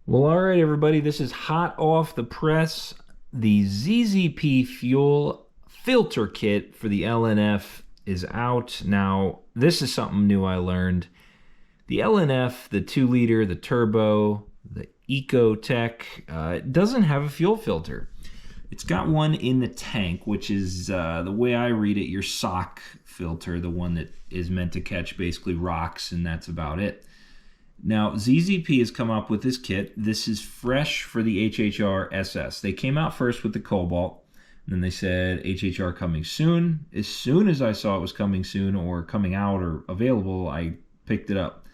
Well, all right, everybody, this is hot off the press. The ZZP fuel filter kit for the LNF is out. Now, this is something new I learned. The LNF, the 2-liter, the turbo, the EcoTech, it doesn't have a fuel filter. It's got one in the tank, which is, the way I read it, your sock filter, the one that is meant to catch basically rocks, and that's about it. Now, ZZP has come up with this kit. This is fresh for the HHR SS. They came out first with the Cobalt, and then they said HHR coming soon. As soon as I saw it was coming soon or coming out or available, I picked it up.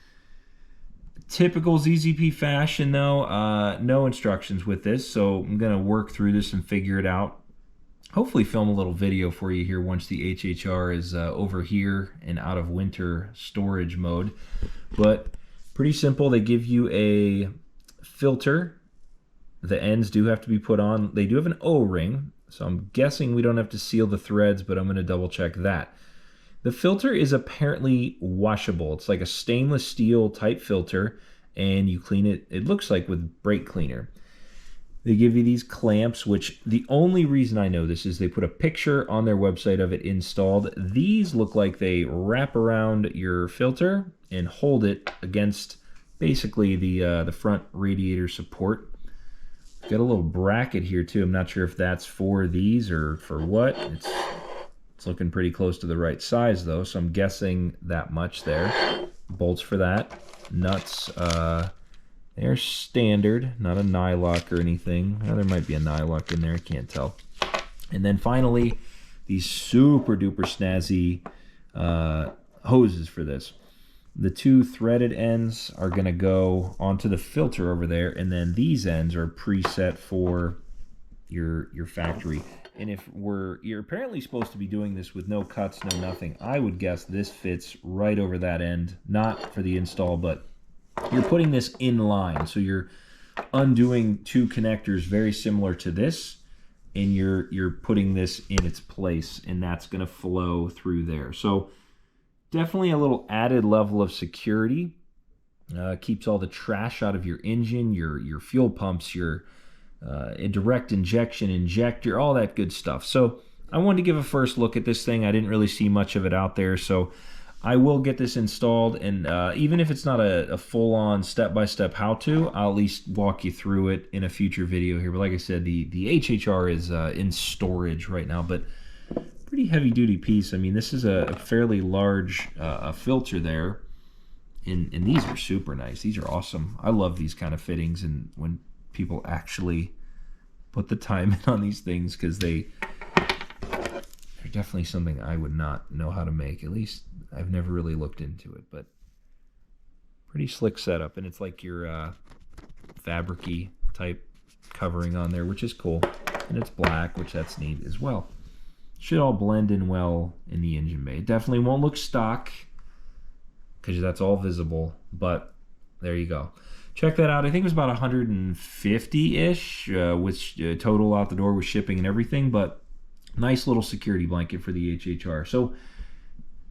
Typical ZZP fashion, though, no instructions with this, so I'm going to work through this and figure it out. Hopefully film a little video for you here once the HHR is over here and out of winter storage mode. But pretty simple. They give you a filter. The ends do have to be put on. They do have an O-ring, so I'm guessing we don't have to seal the threads, but I'm going to double check that. The filter is apparently washable. It's like a stainless steel type filter, and you clean it, it looks like, with brake cleaner. They give you these clamps, which the only reason I know this is they put a picture on their website of it installed. These look like they wrap around your filter and hold it against basically the front radiator support. Got a little bracket here too. I'm not sure if that's for these or for what. It's looking pretty close to the right size though, so I'm guessing that much there. Bolts for that. Nuts, they're standard, not a nylock or anything. Well, there might be a nylock in there, I can't tell. And then finally, these super duper snazzy hoses for this. The 2 threaded ends are going to go onto the filter over there, and then these ends are preset for your factory. And if you're apparently supposed to be doing this with no cuts, no nothing, I would guess this fits right over that end, not for the install, but you're putting this in line. So you're undoing 2 connectors very similar to this, and you're putting this in its place, and that's going to flow through there. So definitely a little added level of security. Keeps all the trash out of your engine, your fuel pumps, your direct injection injector, all that good stuff. So I wanted to give a first look at this thing. I didn't really see much of it out there, so I will get this installed, and even if it's not a full-on step-by-step how-to, I'll at least walk you through it in a future video here. But like I said, the HHR is in storage right now, but pretty heavy-duty piece. I mean, this is a fairly large filter there, and these are super nice. These are awesome. I love these kind of fittings, and when people actually put the time in on these things, because they're definitely something I would not know how to make. At least I've never really looked into it, but pretty slick setup. And it's like your fabric-y type covering on there, which is cool. And it's black, which that's neat as well. Should all blend in well in the engine bay. It definitely won't look stock, because that's all visible, but there you go. Check that out. I think it was about 150-ish with total out the door with shipping and everything, but nice little security blanket for the HHR. So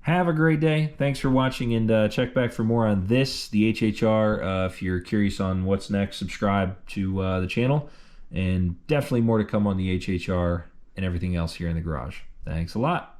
have a great day. Thanks for watching, and check back for more on this, the HHR. If you're curious on what's next, subscribe to the channel, and definitely more to come on the HHR and everything else here in the garage. Thanks a lot.